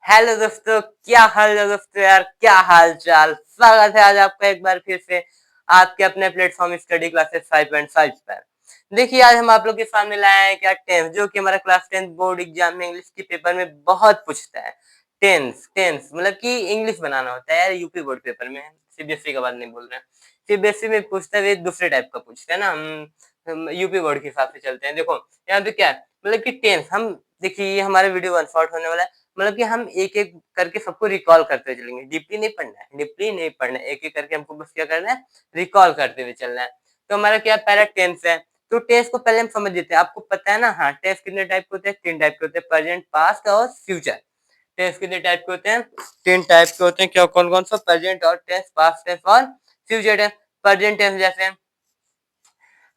Hello दोस्तों, क्या हाल है दोस्तों यार, क्या हाल चाल। स्वागत है आज आपका एक बार फिर से आपके अपने प्लेटफॉर्म स्टडी क्लासेस 5.5 पर। देखिए आज हम आप लोग के सामने लाए हैं क्या टेंस, जो कि हमारा क्लास 10 बोर्ड एग्जाम में इंग्लिश के पेपर में बहुत पूछता है। टेंस टेंस मतलब कि इंग्लिश बनाना होता है यार, यूपी बोर्ड पेपर में। सीबीएसई का बात नहीं बोल रहे हैं। सीबीएसई में पूछता है दूसरे टाइप का पूछता है ना। हम यूपी बोर्ड के हिसाब से चलते हैं। देखो यहाँ पे क्या है, मतलब कि टेंस हम देखिए, ये हमारा वीडियो वन शॉट होने वाला है। मतलब कि हम एक एक करके सबको रिकॉल करते हुए चलेंगे। डीपली नहीं पढ़ना है, डीपली नहीं पढ़ना है, एक एक करके हमको बस क्या करना है, रिकॉल करते हुए चलना है। तो हमारा क्या पहला टेंस है। तो टेंस को पहले हम समझ लेते हैं। आपको पता है ना, हाँ, टेंस कितने टाइप के होते हैं? 3 टाइप के होते हैं, प्रेजेंट, पास्ट और फ्यूचर। टेंस कितने टाइप के होते हैं? 3 टाइप के होते हैं। क्या कौन कौन सा? प्रेजेंट और टेंस, पास्ट टेंस और फ्यूचर टेंस। प्रेजेंट टेंस जैसे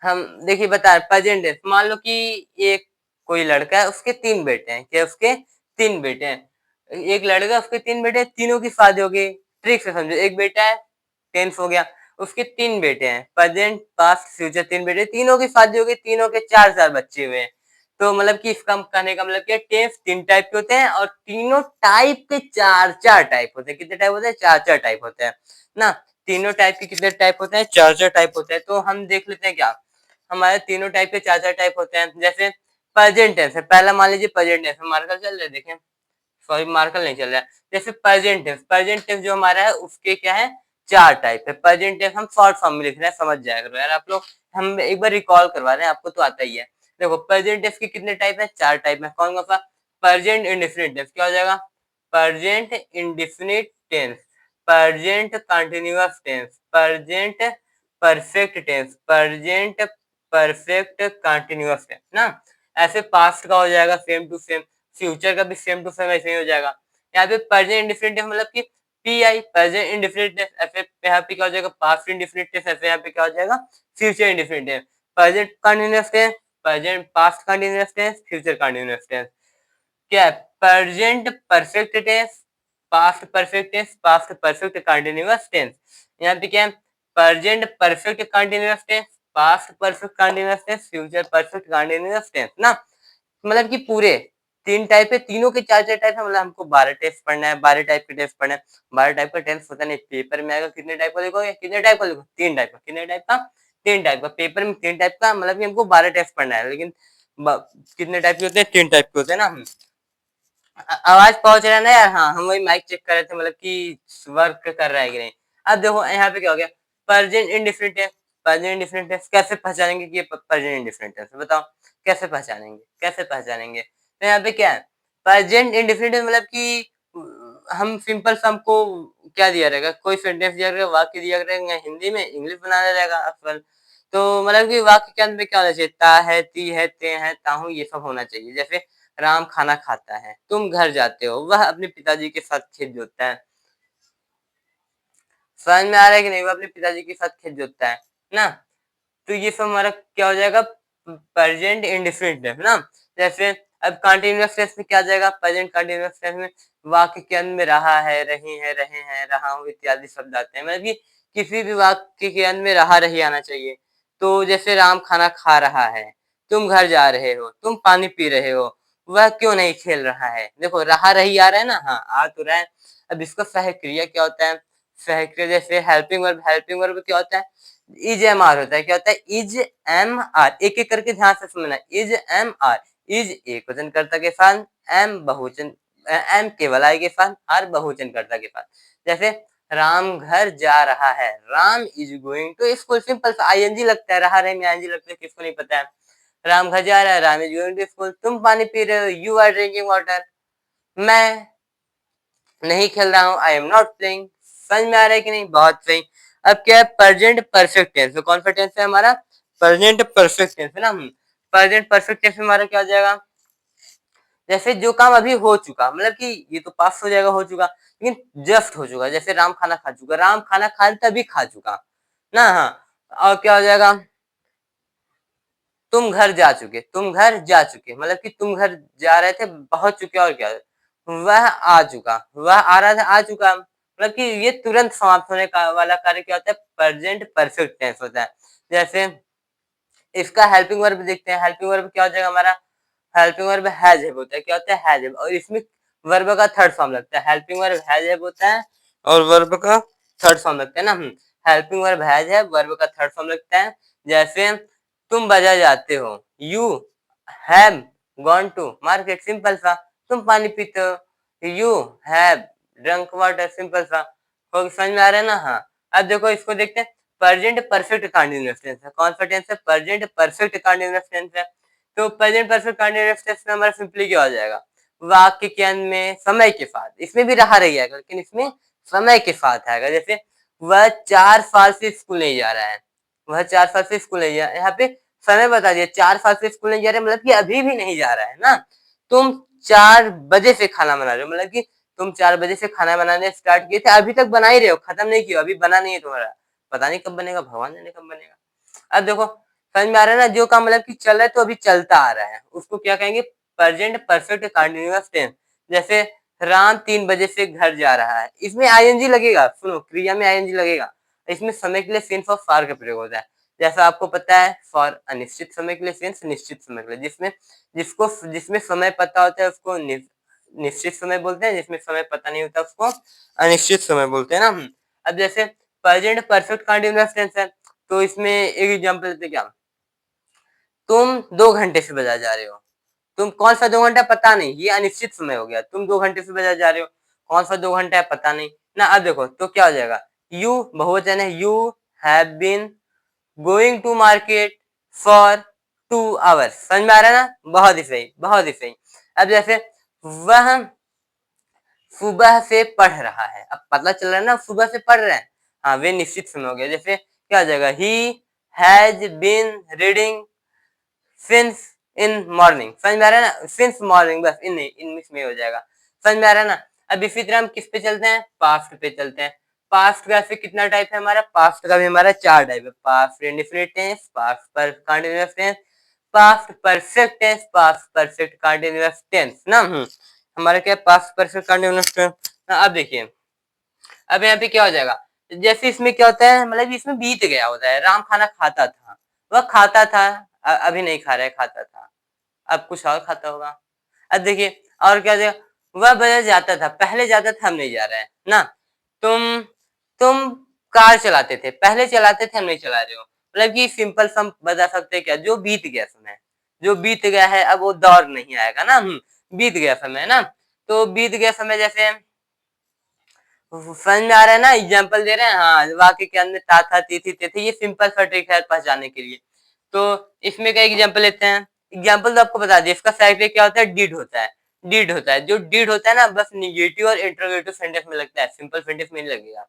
हम देखिए बता रहे प्रेजेंट टेंस, मान लो कि एक कोई लड़का है, उसके 3 बेटे हैं। क्या उसके 3 बेटे हैं? एक लड़का, उसके 3 बेटे हैं, तीनों की शादी हो गई। ट्रिक से समझो, एक बेटा है, टेंस हो गया। उसके 3 बेटे हैं, प्रेजेंट पास्ट फ्यूचर, 3 बेटे, तीनों की शादी हो गई, तीनों के 4 बच्चे हुए हैं। तो मतलब कि इसका कहने का मतलब क्या, टेंस 3 टाइप के होते हैं और तीनों टाइप के 4 टाइप होते हैं। कितने टाइप होते हैं? 4 टाइप होते हैं ना। तीनों टाइप के कितने टाइप होते हैं? 4 टाइप होते हैं। तो हम देख लेते हैं क्या हमारे तीनों टाइप के 4 टाइप होते हैं। जैसे प्रेजेंट टेंस है, पहला मान लीजिए प्रेजेंट टेंस, मार्कर चल रहा है, देखें, सॉरी मार्कर नहीं चल रहा है। जैसे प्रेजेंट टेंस जो हमारा है उसके क्या है, 4 टाइप है। प्रेजेंट टेंस हम शॉर्ट फॉर्म में लिख रहे हैं, समझ जाया करो यार आप लोग। हम एक बार रिकॉल करवा रहे हैं, आपको तो आता ही है। देखो प्रेजेंट टेंस के कितने टाइप है? 4 टाइप है। कौन कौन सा? प्रेजेंट इंडेफिनिट टेंस, क्या हो जाएगा? Present indefinite tense, present continuous tense, present perfect tense, present perfect continuous tense ना। ऐसे पास्ट का हो जाएगा सेम टू सेम, फ्यूचर का भी सेम टू सेम ऐसे ही हो जाएगा। यहाँ पे प्रेजेंट इंडेफिनिट टेंस मतलब कि P I, present indefinite tense, ऐसे यहाँ पे क्या हो जाएगा, पास्ट इंडेफिनिट टेंस, ऐसे यहाँ पे क्या हो जाएगा, future indefinite tense. Present continuous tense, present past continuous tense, future continuous tense. क्या है? Present perfect tense, past perfect tense, past perfect continuous tense. यहाँ पे क्या है? Present perfect continuous tense, past perfect continuous tense, future perfect continuous tense ना। मतलब कि पूरे 3 टाइप है, तीनों के 4 टाइप है। मतलब हमको 12 टेस्ट पढ़ना है, 12 टाइप के टेस्ट पढ़ना है। 12 टाइप का टेस्ट होता नहीं, पेपर में आएगा कितने टाइप का लिखोगे? कितने टाइप का लिखो? 3 टाइप का। कितने टाइप का? 3 टाइप का। पेपर में 3 टाइप का, मतलब कि हमको 12 टेस्ट पढ़ना है। लेकिन कितने टाइप के होते हैं? 3 टाइप के होते हैं ना। आवाज पहुंच रहा है ना यार? हाँ, हम वही माइक चेक कर रहे थे, मतलब कि वर्क कर रहा है कि नहीं। अब देखो यहाँ पे क्या हो गया, present indefinite tense. Present indefinite tense कैसे पहचानेंगे कि ये प्रेजेंट इंडेफिनिट टेंस? बताओ कैसे पहचानेंगे, कैसे पहचानेंगे? तो यहाँ पे क्या है, प्रेजेंट इंडेफिनिट टेंस मतलब कि हम सिंपल सा, हमको क्या दिया रहेगा, कोई सेंटेंस दिया रहेगा, वाक्य दिया रहेगा, हिंदी में इंग्लिश बनाना रहेगा असल। तो मतलब कि वाक्य के अंदर में क्या होना चाहिए? ता है, ती है, ते है, ताहू, ये सब होना चाहिए। जैसे राम खाना खाता है, तुम घर जाते हो, वह अपने पिताजी के साथ खेत जोतता है। समझ में आ रहा है कि नहीं? वो अपने पिताजी के साथ खेत जोतता है ना। तो ये सब हमारा क्या हो जाएगा, प्रेजेंट इंडेफिनिट टेंस ना। जैसे अब कंटीन्यूअस टेंस में क्या आ जाएगा, प्रेजेंट कंटीन्यूअस टेंस में वाक्य के अंत में रहा है, रही है, रहे हैं, रहा हूं इत्यादि शब्द आते हैं। मतलब कि किसी भी वाक्य के अंत में रहा रही आना चाहिए। तो जैसे राम खाना खा रहा है, तुम घर जा रहे हो, तुम पानी पी रहे हो, वह क्यों नहीं खेल रहा है? देखो रहा रही आ रहा है ना, हाँ आ तो रहा है। अब इसका सहक्रिया क्या होता है? सहक्रिया जैसे हेल्पिंग वर्ब, हेल्पिंग वर्ब क्या होता है? इज एम आर होता है। क्या होता है? Is am are. एक एक करके ध्यान से समझना। इज एम आर, इज एक वचन कर्ता के साथ, एम बहुवचन, एम केवल आय के साथ, आर बहुवचन कर्ता के साथ। जैसे राम घर जा रहा है, Ram is going to school. Simple सा आईएनजी लगता है, रहा रहे में आईएनजी लगता है, किसको नहीं पता है? राम घर जा रहा है, Ram is going to school. तुम पानी पी रहे हो, यू आर ड्रिंकिंग वाटर। मैं नहीं खेल रहा हूँ, आई एम नॉट प्लेइंग। समझ में आ रहा है कि नहीं? बहुत सही। अब क्या है, प्रेजेंट परफेक्ट टेंस। तो कौन सा टेंस है हमारा? प्रेजेंट परफेक्ट टेंस है ना। प्रेजेंट परफेक्ट टेंस में हमारा क्या हो जाएगा, जैसे जो काम अभी हो चुका, मतलब कि ये तो पास हो जाएगा, हो चुका, लेकिन जस्ट हो चुका। जैसे राम खाना खा चुका, राम खाना खा तभी खा चुका ना। हाँ, और क्या हो जाएगा, तुम घर जा चुके, तुम घर जा चुके, मतलब कि तुम घर जा रहे थे, पहुंच चुके। और क्या, वह आ चुका, वह आ रहा था, आ चुका। मतलब कि ये तुरंत समाप्त होने का वाला कार्य क्या होता है? प्रेजेंट परफेक्ट टेंस होता है। जैसे इसका हेल्पिंग वर्ब देखते हैं। हेल्पिंग वर्ब क्या हो जाएगा हमारा? हेल्पिंग वर्ब हैज हैव होता है। क्या होता है? Has have. और इसमें वर्ब का थर्ड फॉर्म लगता है। हेल्पिंग वर्ब हैज हैव होता है और वर्ब का थर्ड फॉर्म लगता है ना। हेल्पिंग वर्ब हैज है, वर्ब का थर्ड फॉर्म लगता है। जैसे तुम बाजार जाते हो, you have gone to market, simple सा। तुम पानी पीते हो, you have drunk water, simple सा। हो समझ में आ रहा है ना। हाँ, अब देखो इसको देखते हैं। प्रेजेंट परफेक्ट कंटीन्यूअस टेंस है। कौन सा टेंस है? प्रेजेंट परफेक्ट कंटीन्यूअस टेंस है। तो प्रेजेंट परफेक्ट कंटीन्यूअस टेंस में हमारा सिंपली क्या हो जाएगा? वाक्य के अंत में समय के साथ, इसमें भी रहा रही आएगा लेकिन इसमें समय के साथ आएगा। जैसे वह 4 साल से स्कूल नहीं जा रहा है, वह 4 साल से स्कूल नहीं जा रहा है। यहाँ पे समय बता दिया, 4 साल से स्कूल नहीं जा रहा है मतलब कि अभी भी नहीं जा रहा है ना। तुम 4 बजे से खाना बना रहे हो मतलब कि तुम 4 बजे से खाना बनाने स्टार्ट किए थे, अभी तक बना ही रहे हो, खत्म नहीं किया, अभी बना नहीं है तुम्हारा, पता नहीं कब बनेगा, भगवान जाने कब बनेगा। अब देखो समझ में आ रहा है ना, जो काम मतलब कि चल रहा है तो अभी चलता आ रहा है, उसको क्या कहेंगे? Present perfect continuous tense. जैसे राम 3 बजे से घर जा रहा है, इसमें आईएनजी लगेगा, सुनो क्रिया में आईएनजी लगेगा। इसमें समय के लिए सिंस ऑफ फार का प्रयोग होता है। जैसा आपको पता है, फॉर अनिश्चित समय के लिए सिंस, निश्चित समय के लिए, जिसमें समय पता होता है उसको निश्चित समय बोलते हैं, जिसमें समय पता नहीं होता उसको अनिश्चित समय बोलते हैं ना। अब जैसे प्रेजेंट परफेक्ट कंटीन्यूअस टेंस है, तो इसमें एक एग्जांपल देते क्या? तुम 2 घंटे से बाजार जा रहे हो, तुम कौन सा 2 घंटा पता नहीं, ये अनिश्चित समय हो गया। तुम 2 घंटे से बाजार जा रहे हो, कौन सा 2 घंटा है पता नहीं ना। अब देखो तो क्या हो जाएगा? यू बहुवचन है, you have been going to market for 2 hours. समझ में आ रहा है ना? बहुत ही सही, बहुत ही सही। अब जैसे वह सुबह से पढ़ रहा है, अब पता चल रहा है ना सुबह से पढ़ रहे हैं, हाँ वे निश्चित समय हो गया। जैसे क्या हो जाएगा? He has been reading since in morning. समझ में आ रहा है ना? सिंस मॉर्निंग, बस इन नहीं, इन मिस में हो जाएगा। समझ में आ रहा है ना? अब इसी तरह हम किस पे चलते हैं? पास्ट पे चलते हैं। पास्ट का ऐसे कितना टाइप है हमारा? पास्ट का भी हमारा 4 टाइप है। Past indefinite tense, past per continuous tense, past perfect tense, past perfect continuous tense ना। हमारा क्या है? Past perfect continuous tense. अब देखिए, अब यहाँ पे क्या हो जाएगा? जैसे इसमें क्या होता है, मतलब इसमें बीत गया होता है। राम खाना खाता था, वह खाता था, अभी नहीं खा रहा है, खाता था, अब कुछ और खाता होगा। अब देखिए और क्या हो जाएगा? वह बाजार जाता था, पहले जाता था, हम नहीं जा रहे हैं ना। तुम तुम कार चलाते थे, पहले चलाते थे, हम नहीं चला रहे हो। मतलब कि सिंपल सम बता सकते हैं क्या? जो बीत गया समय, जो बीत गया है अब वो दौर नहीं आएगा ना। बीत गया समय ना, तो बीत गया समय जैसे समझ में आ रहा है ना? एग्जाम्पल दे रहे हैं, हाँ वाक्य के अंदर था था थी थी थे थे, ये सिंपल सा ट्रिक है पहचानने के लिए। तो इसमें का एग्जाम्पल लेते हैं। एग्जाम्पल तो आपको बता दिया, इसका साइड क्या होता है? डिड होता है। डिड होता है, जो डिड होता है ना, बस निगेटिव और इंट्रोगेटिव सेंटेंस में लगता है, सिंपल सेंटेंस में नहीं लगेगा,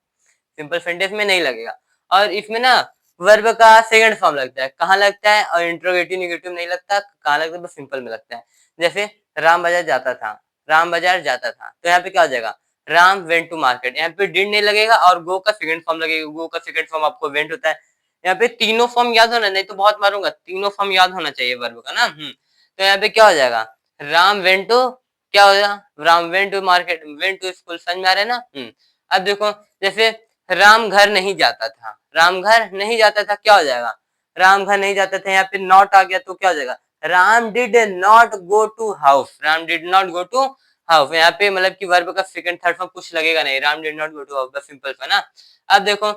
सिंपल सेंटेंस में नहीं लगेगा। और इसमें ना वर्ब का सेकंड फॉर्म लगता है, कहाँ लगता है? और इंट्रोगेटिव निगेटिव नहीं लगता, कहाँ लगता है? बस सिंपल में लगता है। जैसे राम बाजार जाता था, राम बाजार जाता था, तो यहाँ पे क्या हो जाएगा? Ram went to market. यहाँ पे डिड नहीं लगेगा और गो का सेकंड फॉर्म लगेगा। गो का सेकंड फॉर्म आपको वेंट होता है। यहाँ पे तीनों फॉर्म याद होना, नहीं तो बहुत मारूंगा, तीनों फॉर्म याद होना चाहिए वर्ब का ना। तो यहाँ पे क्या हो जाएगा? राम वेंट टू, क्या हो जाएगा? Ram went to market, went to school. समझ में आ रहा है ना? अब देखो जैसे राम घर नहीं जाता था, राम घर नहीं जाता था, क्या हो जाएगा? राम घर नहीं जाता था, यहाँ पे नॉट आ गया तो क्या हो जाएगा? Ram did not go to house, Ram did not go to house. यहाँ पे मतलब कि वर्ब का सेकंड थर्ड फॉर्म कुछ लगेगा नहीं, Ram did not go to house, बस सिंपल था ना। अब देखो,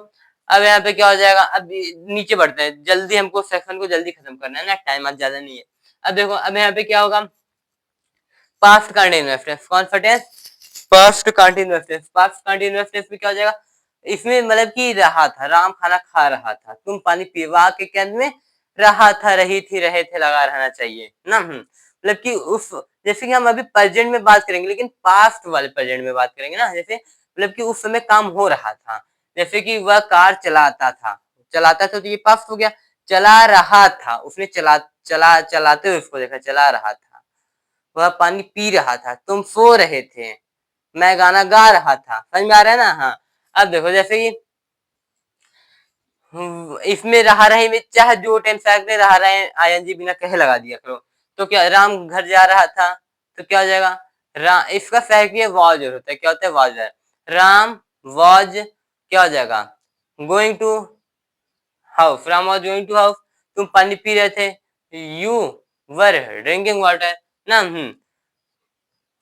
अब यहाँ पे क्या हो जाएगा? अब नीचे बढ़ते हैं, जल्दी हमको सेक्शन को जल्दी खत्म करना है ना, टाइम आज ज्यादा नहीं है। अब देखो, अब यहाँ पे क्या होगा? Past continuous tense. कौन सा टेंस? Past continuous tense. Past continuous tense में क्या हो जाएगा? इसमें मतलब कि रहा था, राम खाना खा रहा था, तुम पानी पीवा के अंत में रहा था, रही थी, रहे थे लगा रहना चाहिए ना। मतलब कि उस, जैसे कि हम अभी प्रेजेंट में बात करेंगे लेकिन पास्ट वाले प्रेजेंट में बात करेंगे ना। जैसे मतलब कि उस समय काम हो रहा था, जैसे कि वह कार चलाता था, चलाता था तो ये पास्ट हो गया। चला रहा था, उसने चलाते हुए उसको देखा, चला रहा था। वह पानी पी रहा था, तुम सो रहे थे, मैं गाना गा रहा था। समझ में आ रहा है ना? हाँ। अब देखो जैसे कि इसमें रहा रहे में चाहे जो टेंस ने रहा रहे आईएनजी बिना कहे लगा दिया करो, तो क्या राम घर जा रहा था, तो क्या हो जाएगा? इसका सहायक वॉज होता है, क्या होता है? वॉज है। राम वॉज क्या हो जाएगा? Going to house, Ram was going to house, तुम पानी पी रहे थे, यू वर ड्रिंकिंग वाटर ना।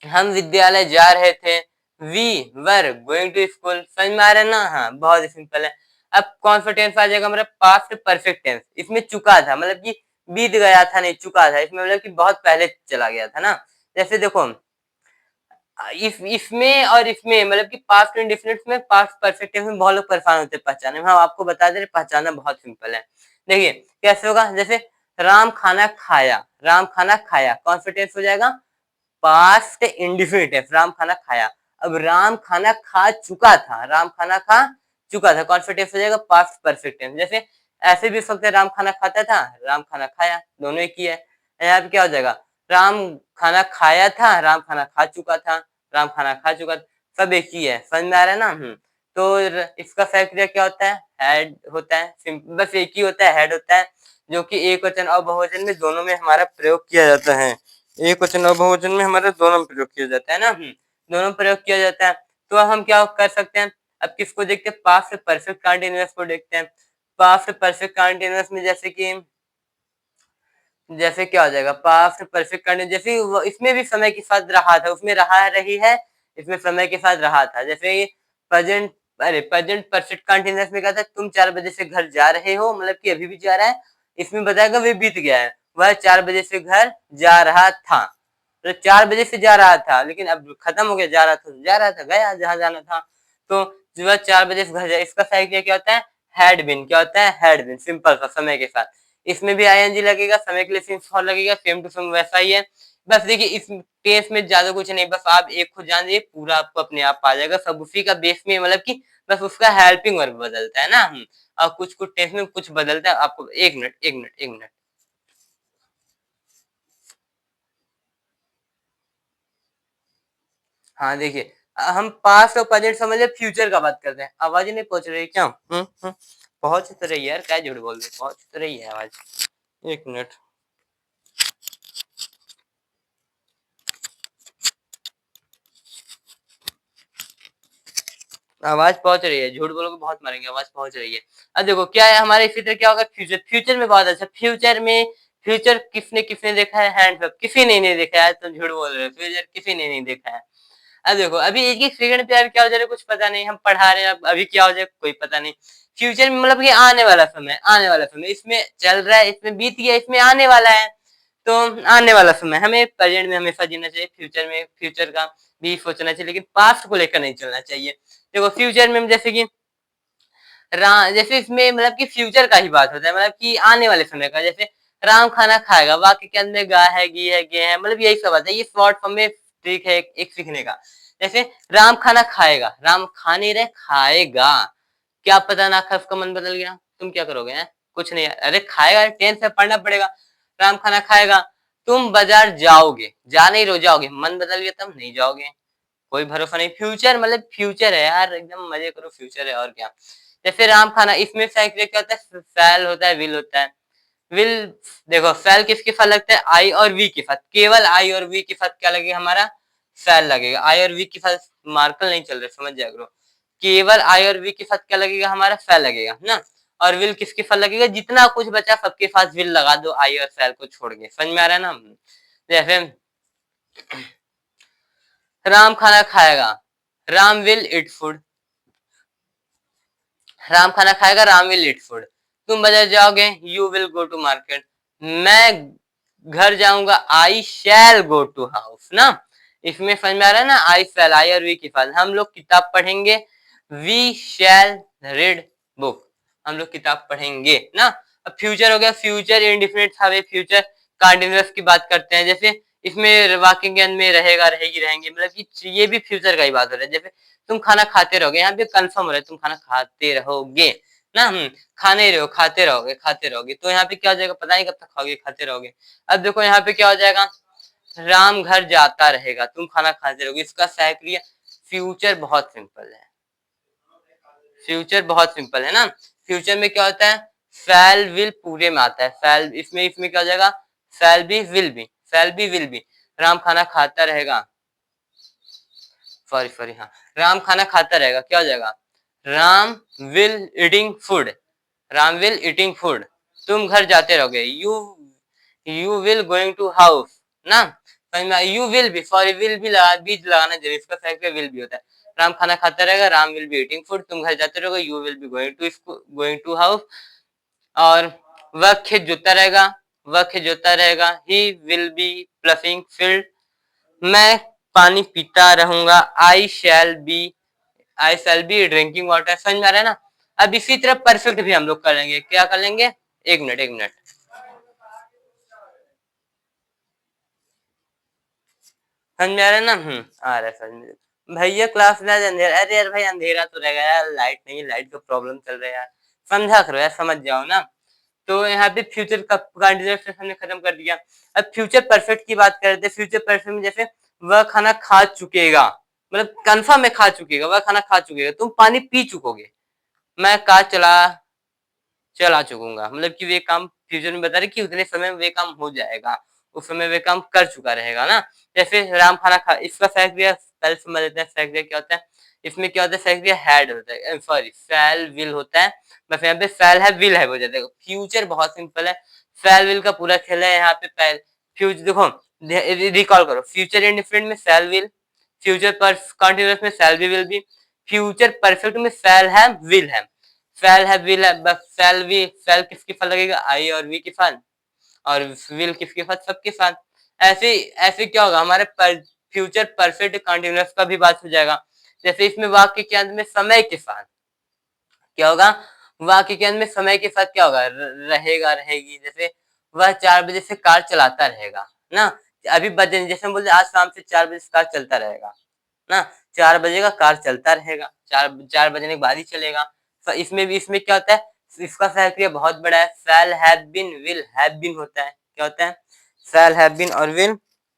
हम विद्यालय जा रहे थे। We were going to school. समझ में आ रहा है ना? हाँ, बहुत सिंपल है। अब कौन सा टेंस आ जाएगा हमारा? Past perfect tense. इसमें चुका था मतलब कि बीत गया था, नहीं चुका था। इसमें मतलब कि बहुत पहले चला गया था ना। जैसे देखो, इसमें और इसमें मतलब कि पास्ट इंडेफिनिट में पास्ट परफेक्ट टेंस में बहुत लोग परेशान होते हैं पहचाने में। हम आपको बता दे रहे, पहचाना बहुत सिंपल है। देखिए कैसे होगा, जैसे राम खाना खाया, राम खाना खाया कौन सा टेंस हो जाएगा? Past indefinite. राम खाना खाया। अब राम खाना खा चुका था, राम खाना खा चुका था कौन सा टेंस हो जाएगा? Past perfect tense. जैसे ऐसे भी हो सकता है राम खाना खाता था, राम खाना खाया, दोनों एक ही है। यहाँ पे क्या हो जाएगा? राम खाना खाया था, राम खाना खा चुका था, राम खाना खा चुका था, सब एक ही है। समझ में आ रहा है ना? तो इसका सही क्रिया क्या होता है? हेड होता है। बस एक ही होता है, हेड होता है, जो कि एक वचन और बहुवचन में दोनों में हमारा प्रयोग किया जाता है। एक वचन और बहुवचन में हमारे दोनों में प्रयोग किया जाता है ना। दोनों प्रयोग किया जाता है। तो अब हम क्या कर सकते हैं? अब किसको देखते हैं? पास्ट परफेक्ट कंटीन्यूअस को देखते हैं। पास्ट परफेक्ट कंटीन्यूअस में जैसे क्या हो जाएगा? पास्ट परफेक्ट कंटीन्यूअस जैसे इसमें भी समय के साथ रहा था, उसमें रहा रही है, इसमें समय के साथ रहा था। जैसे ये प्रेजेंट, अरे प्रेजेंट परफेक्ट कंटीन्यूअस में कहता है तुम 4 बजे से घर जा रहे हो, मतलब कि अभी भी जा रहा है। इसमें बताएगा वे बीत गया है, वह 4 बजे से घर जा रहा था। तो 4 बजे से जा रहा था, लेकिन अब खत्म हो गया, जा रहा था तो जा रहा था, गया जहां जाना था। तो जो है 4 बजे से घर जाए, इसका सही क्रिया क्या होता है? Had been. क्या होता है? Had been. सिंपल सा, समय के साथ। इसमें भी आईएनजी लगेगा, समय के लिए सिंस फॉर लगेगा, सेम टू सेम वैसा ही है। बस देखिए इस केस में ज्यादा कुछ नहीं, बस आप एक खुद जान दीजिए, पूरा आपको अपने आप आ जाएगा। सब उसी का बेस में, मतलब कि बस उसका हेल्पिंग वर्ब बदलता है ना। और कुछ कुछ टेंस में कुछ बदलता है। आपको एक मिनट, एक मिनट, एक मिनट। हाँ देखिए, हम पास्ट और प्रेजेंट समझे, फ्यूचर का बात करते हैं। आवाज ही नहीं पहुंच रही क्या? पहुंच तो रही है यार, क्या झूठ बोल रहे, पहुंच तो रही है आवाज। एक मिनट। आवाज पहुंच रही है, झूठ बोलोगे बहुत मारेंगे, आवाज पहुंच रही है। अब देखो क्या है हमारे, इसी तरह क्या होगा? फ्यूचर। फ्यूचर में बहुत अच्छा, फ्यूचर में फ्यूचर किसने किसने देखा है? Hands up. किसी ने नहीं देखा है, तुम झूठ बोल रहे हो, फ्यूचर किसी ने नहीं देखा है। अब देखो अभी एक एक सेकंड पे यार क्या हो जा रहा है कुछ पता नहीं, हम पढ़ा रहे हैं, अब अभी क्या हो जाए कोई पता नहीं। फ्यूचर में मतलब कि आने वाला समय, आने वाला समय, इसमें चल रहा है, इसमें बीत गया, इसमें आने वाला है। तो आने वाला समय, हमें प्रेजेंट में हमेशा जीना चाहिए, फ्यूचर में फ्यूचर का भी सोचना चाहिए, लेकिन पास्ट को लेकर नहीं चलना चाहिए। देखो फ्यूचर में जैसे कि जैसे इसमें मतलब कि फ्यूचर का ही बात होता है, मतलब कि आने वाले समय का। जैसे राम खाना खाएगा, वाक्य के अंदर गा है, गी है, गे है, मतलब यही सब बात है। ये शॉर्ट फॉर्म में ट्रिक है एक सीखने का। जैसे राम खाना खाएगा, राम खा नहीं रहे, खाएगा। क्या पता ना खा, उसका मन बदल गया, तुम क्या करोगे? हैं? कुछ नहीं, अरे खाएगा, टेंथ में पढ़ना पड़ेगा। राम खाना खाएगा, तुम बाजार जाओगे, जा नहीं रो जाओगे, मन बदल गया तब नहीं जाओगे, कोई भरोसा नहीं। फ्यूचर मतलब फ्यूचर है यार, एकदम मजे करो, फ्यूचर है और क्या। जैसे राम खाना, इसमें क्या होता है? फैल होता है, विल होता है। विल, देखो फैल किसके साथ लगता है? आई और वी के साथ। केवल आई और वी के साथ क्या लगेगा हमारा? फैल लगेगा। आई और वी के साथ मार्कर नहीं चल रहे, समझ जाया करो। केवल आई और वी के साथ क्या लगेगा हमारा? फैल लगेगा ना। और विल किसके साथ लगेगा? जितना कुछ बचा सबके साथ विल लगा दो, आई और फैल को छोड़ के। समझ में आ रहा है ना? जैसे राम खाना खाएगा, Ram will eat food. Ram खाना खाएगा, राम विल ईट फूड। तुम बाजार जाओगे, you will go to market. मैं घर जाऊंगा, आई शैल गो टू हाउस ना। इसमें समझ में आ रहा है ना? आई शैल, आई और वी की फाल। हम लोग किताब पढ़ेंगे, वी शैल रीड बुक। हम लोग किताब पढ़ेंगे ना। अब फ्यूचर हो गया, फ्यूचर इंडिफिनिट था, फ्यूचर कंटिन्यूअस की बात करते हैं। जैसे इसमें वाक्य के अंत में रहेगा, रहेगी, रहेंगे, मतलब कि ये भी फ्यूचर का ही बात हो रहा है। जैसे तुम खाना खाते रहोगे, यहाँ पे कंफर्म हो रहा है तुम खाना खाते रहोगे ना। खा नहीं रहे हो, खाते रहोगे, खाते रहोगे। तो यहाँ पे क्या हो जाएगा? पता नहीं कब तक खाओगे, खाते रहोगे। अब देखो यहाँ पे क्या हो जाएगा? राम घर जाता रहेगा, तुम खाना खाते रहोगे। इसका सही क्रिया, फ्यूचर बहुत सिंपल है, फ्यूचर बहुत सिंपल है ना। फ्यूचर में क्या होता है? फैल विल पूरे में आता है। फैल इसमें इसमें क्या हो जाएगा? फैल भी विल भी, फैल भी विल भी। राम खाना खाता रहेगा, सॉरी सॉरी, हाँ, राम खाना खाता रहेगा, क्या हो जाएगा? Ram will eating food, Ram will eating food. तुम घर जाते रहोगे, you will going to house ना। समझ में? You will be, sorry will भी लगा, बीज लगाना जरूरी, इसका सही पे विल भी होता है। राम खाना खाता रहेगा, Ram will be eating food, तुम घर जाते रहोगे, you will be going to house. और वह खेत जोतता रहेगा, वह खेत जोतता रहेगा, he will be ploughing field. मैं पानी पीता रहूंगा, I shall be drinking water. समझ में आ रहा है ना? अब इसी तरह परफेक्ट भी हम लोग कर लेंगे। क्या कर लेंगे? एक मिनट एक मिनट, समझ में आ रहा है ना? आ रहा है समझ में। भैया क्लास में आज अंधेरा, अरे यार भाई अंधेरा तो रहेगा यार, लाइट नहीं, लाइट का प्रॉब्लम चल रहा है यार, समझा करो यार, समझ जाओ ना। तो यहाँ पे फ्यूचर का कंटीन्यूअस हमने खत्म कर दिया। अब फ्यूचर परफेक्ट की बात करते हैं। फ्यूचर परफेक्ट में जैसे वह खाना खा चुकेगा, मतलब कंफर्म में खा चुकेगा, वह खाना खा चुकेगा, तुम पानी पी चुकोगे, मैं कार चला चुकूंगा, मतलब कि वे काम फ्यूचर में बता रहे कि उतने समय में वे काम हो जाएगा, उस समय वे काम कर चुका रहेगा ना। जैसे राम खाना खा, इसका सही क्रिया पहले समझ लेते हैं। सही क्रिया क्या होता है? इसमें क्या होता है? सही क्रिया हैड होता है, सॉरी फैल विल होता है। बस यहाँ पे फैल है विल है हो जाता है। फ्यूचर बहुत सिंपल है, फैल विल का पूरा खेल है यहाँ पे। पहले फ्यूचर देखो, रिकॉल करो, फ्यूचर इंडिफरेंट में फैल विल, फ्यूचर पर कंटिन्यूअस में फैल भी विल बी, फ्यूचर परफेक्ट में फैल है विल है, फैल है विल है, बस फैल किसके साथ लगेगा? आई और वी के साथ, और विल किसके साथ? सबके साथ। ऐसे ऐसे क्या होगा हमारे फ्यूचर परफेक्ट कंटिन्यूअस का भी बात हो जाएगा। जैसे इसमें वाक्य के अंत में समय के साथ क्या होगा? वाक्य के अंत में समय के साथ क्या होगा? रहेगा, रहेगी। जैसे वह 4 बजे से कार चलाता रहेगा ना, अभी बजे, जैसे हम बोलते आज शाम से 4 बजे से कार चलता रहेगा ना, 4 बजे का कार चलता रहेगा, 4 बजने के बाद ही चलेगा। तो इसमें भी, इसमें क्या होता है? इसका सही क्रिया बहुत बड़ा है, shall have been will have been होता है। क्या होता है? शैल हैव बीन और विल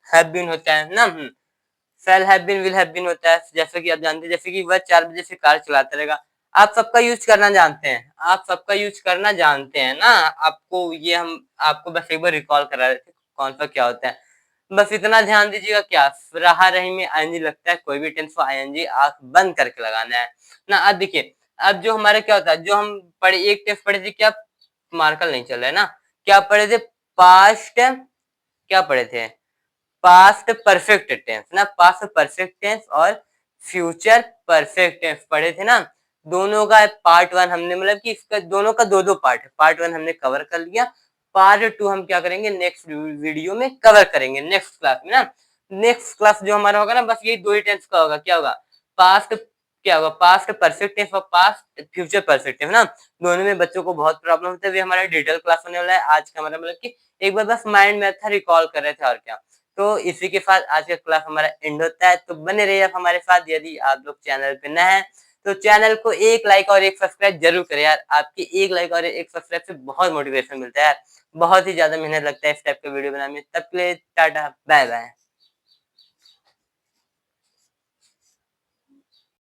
हैव बीन होता है ना। Shall have been will have been होता है। जैसे कि आप जानते हैं, जैसे कि वह 4 बजे से कार चलाता रहेगा, आप सबका यूज करना जानते हैं, आप सबका यूज करना जानते हैं ना। आपको ये हम आपको बस एक बार रिकॉल करा रहे थे कौन सा क्या होता है। बस इतना ध्यान दीजिएगा, क्या रहा रही में आईएनजी लगता है, कोई भी टेंस को आईएनजी आंख बंद करके लगाना है ना। अब देखिए, अब जो हमारे क्या होता है, जो हम पढ़े एक टेंस पढ़े थे, क्या मार्कर नहीं चल रहा है ना, क्या पढ़े थे? पास्ट, क्या पढ़े थे? पास्ट परफेक्ट टेंस ना, पास्ट परफेक्ट टेंस और फ्यूचर परफेक्ट टेंस पढ़े थे ना। दोनों का पार्ट 1 हमने, मतलब कि इसका दोनों का दो पार्ट है, पार्ट 1 हमने कवर कर लिया, पार्ट 2 हम क्या करेंगे? नेक्स्ट वीडियो में कवर करेंगे, नेक्स्ट क्लास में ना। नेक्स्ट क्लास जो हमारा होगा ना, बस ये दो ही टेंस का होगा। क्या होगा? पास्ट, क्या होगा? पास्ट परफेक्ट टेंस और पास्ट फ्यूचर परफेक्ट टेंस ना। दोनों में बच्चों को बहुत प्रॉब्लम होता है, वे हमारा डिटेल क्लास होने वाला है आज का हमारा, मतलब कि एक बार बस माइंड में था, रिकॉल कर रहे थे और क्या। तो इसी के साथ आज का क्लास हमारा एंड होता है। तो बने रहिए आप हमारे साथ। यदि आप लोग चैनल पे नए हैं तो चैनल को एक लाइक और एक सब्सक्राइब जरूर करें यार। आपकी एक लाइक और एक सब्सक्राइब से बहुत मोटिवेशन मिलता है यार, बहुत ही ज्यादा मेहनत लगता है इस टाइप का वीडियो बनाने में। तब के लिए टाटा बाय बाय।